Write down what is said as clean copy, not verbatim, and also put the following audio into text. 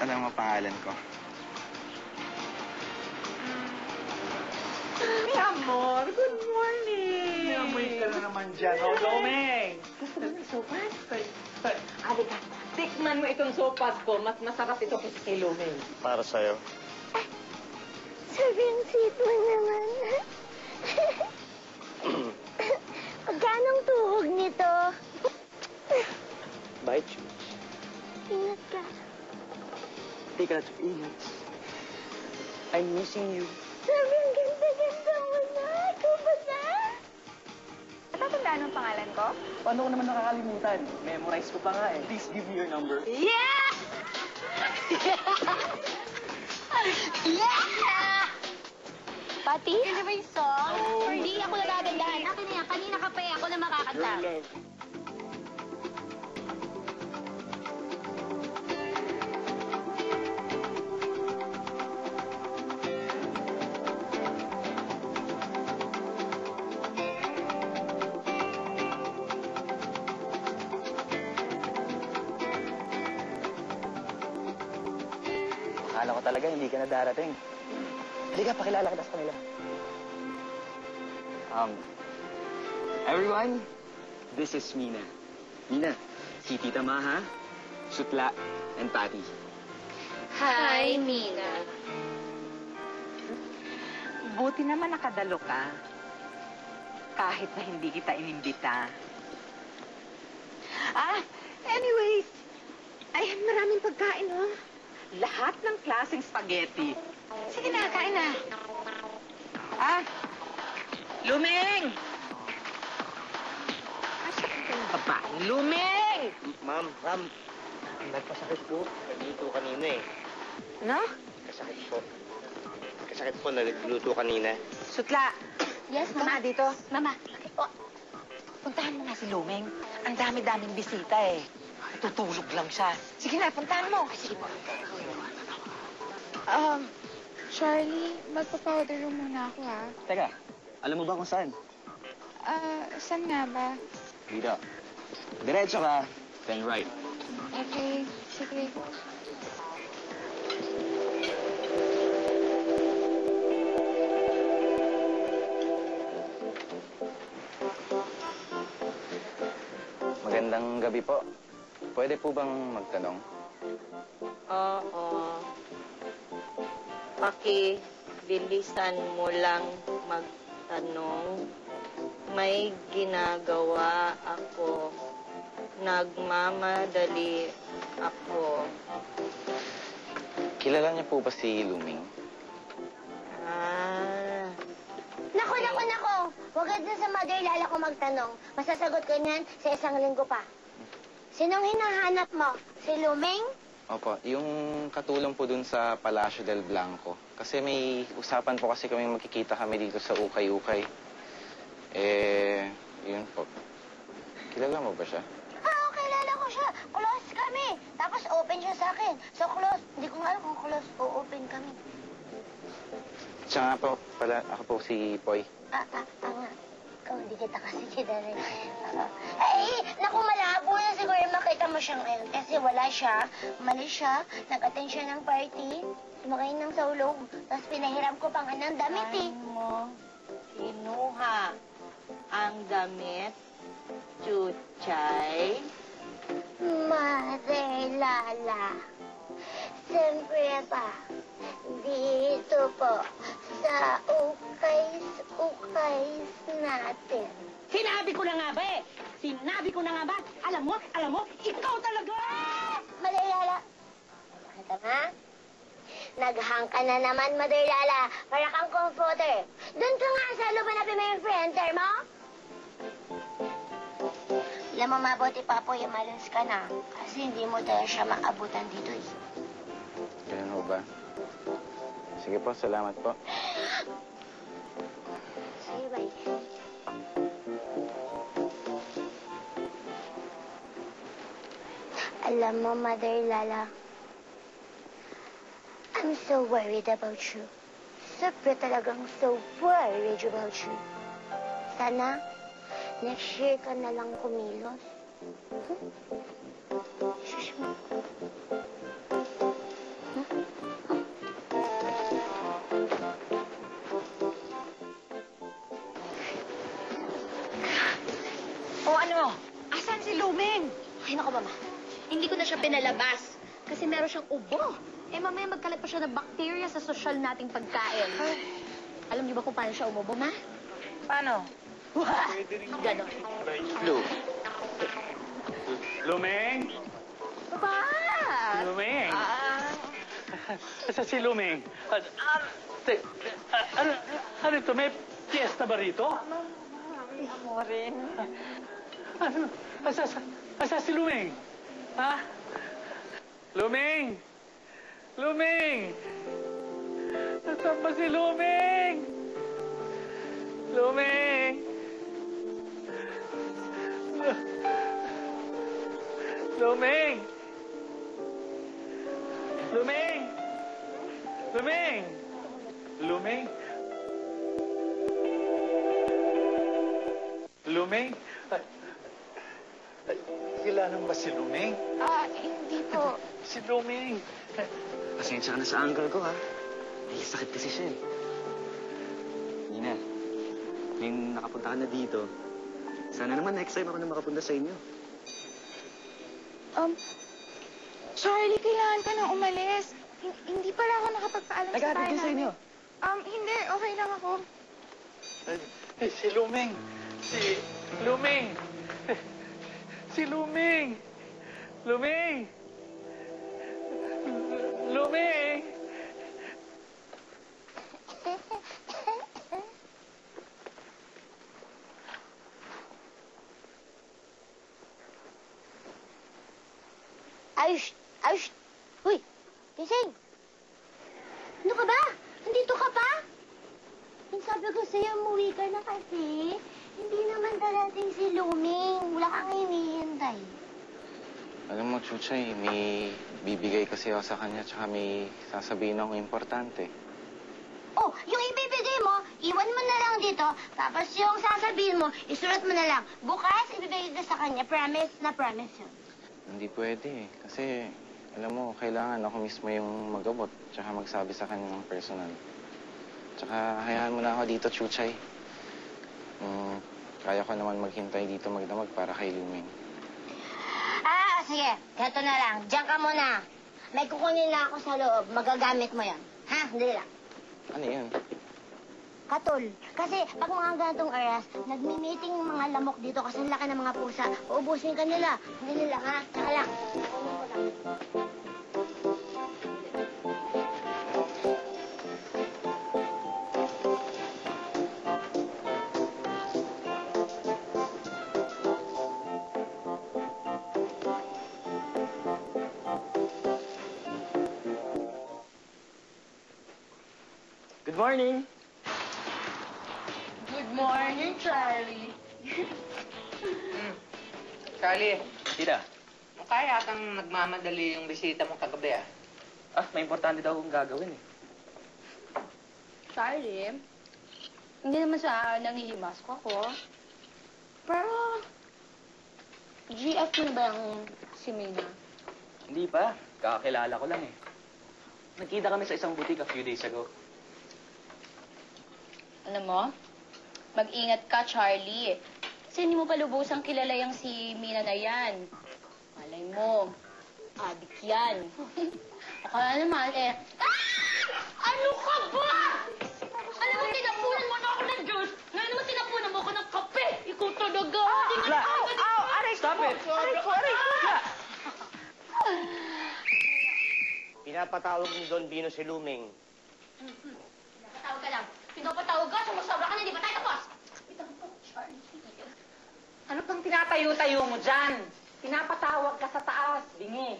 Alam mo pangalan ko. Mi amor, good morning! May amoy ka na naman dyan, o, Domeng! Gusto mo ng sopas? Halika, tikman mo itong sopas ko. Mas masarap ito kasi kay Lumeng. Para sa'yo. Sobrang sweet mo naman. Magkanong tuhog nito? Bite juice. Ingat ka. Take a lot of peanuts. I'm missing you. Sobrang ganda-ganda mo na. Ikaw ba na? Natatandaan mo ang pangalan ko? Paano ko naman nakakalimutan? Memorize ko pa nga eh. Please give me your number. Yeah! Yeah! Pati? Yan ba yung song? Hindi ako nagagandahan. Akin na yan. Kanina ka pa eh. Ako na makakanta. Akala ko talaga hindi ka na darating. Halika, pakilala kita sa kanila. Everyone, this is Mina. Mina, si Tita Maha, Sutla, and Patty. Hi, Mina. Buti naman nakadalo ka. Kahit na hindi kita inimbita. Anyways, ay maraming pagkain, oh. Lahat ng klaseng spaghetti. Sige na, kain na. Lumeng! Asa ka yung babae? Lumeng! Ma'am, nagpasakit po. Nagluto kanina eh. No? Kasakit po. Kasakit po, nagluto kanina. Sutla, Yes, Mama, Mama. dito. Mama. Oh, Puntahan mo nga si Lumeng. Ang dami-daming bisita eh. Tutulog lang siya. Sige na, puntahan mo. Sige po. Charlie, magpa-powder room muna ako, ha? Teka, alam mo ba kung saan? Saan nga ba? Dito. Diretso ka, then right. Okay, sige. Magandang gabi po. Pwede po bang magtanong? Oo. Bilisan mo lang magtanong. May ginagawa ako. Nagmamadali ako. Kilala niya po ba si Luming? Nako. Huwag ka dun sa Mother Lala ko magtanong. Masasagot ko niyan sa isang linggo pa. Sinong hinahanap mo? Si Luming? Opo, yung katulong po dun sa Palacio del Blanco. Kasi may usapan po kasi kami magkikita kami dito sa Ukay-Ukay. Yun po. Kilala mo ba siya? Kilala ko siya. Close kami. Tapos open siya sa akin. So close. Hindi ko nga alam kung close o open kami. Siya nga po, ako po si Poy. Nga. Ikaw, hindi kita kasi kinala. Naku, malabo na siguro makita mo siya ngayon. Kasi wala siya, umalis siya, nag-attend siya ng party, lumakain ng saulog, tapos pinahiram ko pang ng damit eh. Mo kinuha ang damit, Chuchay. Mother Lala, siyempre pa, dito po, sa ukays natin. Sinabi ko na nga ba eh! Sinabi ko na nga ba? Alam mo, ikaw talaga! Mother Lala, ito nga, naghang ka na naman, Mother Lala, para kang comforter. Doon ka nga sa lupa na may printer mo. Alam mo, mabuti pa po, umalis ka na. Kasi hindi mo tayo siya maabutan dito eh. Ganun ho ba? Sige po, salamat po. Sige, bye. Alam mo, Mother Lala, I'm so worried about you. Sobra talagang so worried about you. Sana, next year ka na lang kumilos. Shush mo. O ano? Asan si Lumeng? Ay, naku, Mama. Hindi ko na siya pinalabas. Kasi meron siyang ubo. Eh, mamaya magkalat pa siya ng bacteria sa social nating pagkain. Alam niyo ba kung paano siya umubo, Ma? Paano? Ganon. Lu, Lumeng! Papa! Lumeng! Ah, Asa si Lumeng? Ano ito? May fiesta ba rito? mo rin. Ano? Asa si Lumeng? Ha? Lumeng! Lumeng! Nasaan ba si Lumeng? Lumeng! Lumeng! Lumeng! Lumeng! Lumeng! Lumeng? Kilala mo ba si Lumeng? Hindi po. Si Lumeng! Pasensya ka na sa uncle ko, ha? May sakit kasi siya, eh. Nina, ngayong nakapunta ka na dito, sana naman next time ako na makapunta sa inyo. Charlie, kailangan ka nang umalis. Hindi pala ako nakapagpaalam sa Nag-aatid bahay din sa inyo. Hindi. Okay lang ako. Si Lumeng! Si Lumeng! Si Lumeng! Lumeng! Lumeng! Ayush! Ayush! Uy! Gising! Ano ka ba? Nandito ka pa? Yung sabi ko sa'yo, umuwi ka na kasi. Hindi naman darating si Luming. Wala kang hinihintay. alam mo, Chuchay, may bibigay kasi ako sa kanya, tsaka may sasabihin akong importante. Oh, yung ibibigay mo, iwan mo na lang dito. Tapos yung sasabihin mo, isulat mo na lang. Bukas, ibibigay ko sa kanya. Promise na promise yun. Hindi pwede eh. Kasi, alam mo, kailangan ako mismo yung magabot, tsaka magsabi sa kanya ng personal. Tsaka, hayaan mo na ako dito, Chuchay. Kaya ko naman maghintay dito magdamag para kay Luming. Sige. Ganito na lang. Diyan ka muna. May kukunin na ako sa loob. Magagamit mo yan. Ha? Hindi lang. Ano yun? Katul. Kasi pag mga ganitong oras, nagmi-meeting yung mga lamok dito kasi ang laki ng mga pusa. Uubusin ka nila. Hindi nila, ha? Saka lang. Good morning! Good morning, Charlie. Charlie, Tita, mukha yatang nagmamadali yung bisita mo kagabi, ah. may importante daw akong gagawin, eh. Charlie, hindi naman sa nangihimas ko ako. Pero, GF mo na ba yung si Mina? Hindi pa. Kakakilala ko lang, eh. Nagkita kami sa isang boutique a few days ago. Alam mo, mag-ingat ka, Charlie. Kasi hindi mo pa lubusang kilala yung si Mina na yan. Malay mo, adik yan. Akala naman, Ano ka ba? Alam mo, tinapunan mo na ako ng juice. Ngayon naman tinapunan mo ako ng kape. Ikaw talaga. Stop it! Pinapatawag ni Don Bino si Luming. Pinapatawag ka lang. Pinapatawag ka, sumusobra ka na, di ba tayo tapos? Ano pang tinatayo-tayo mo dyan? Pinapatawag ka sa taas, bingi.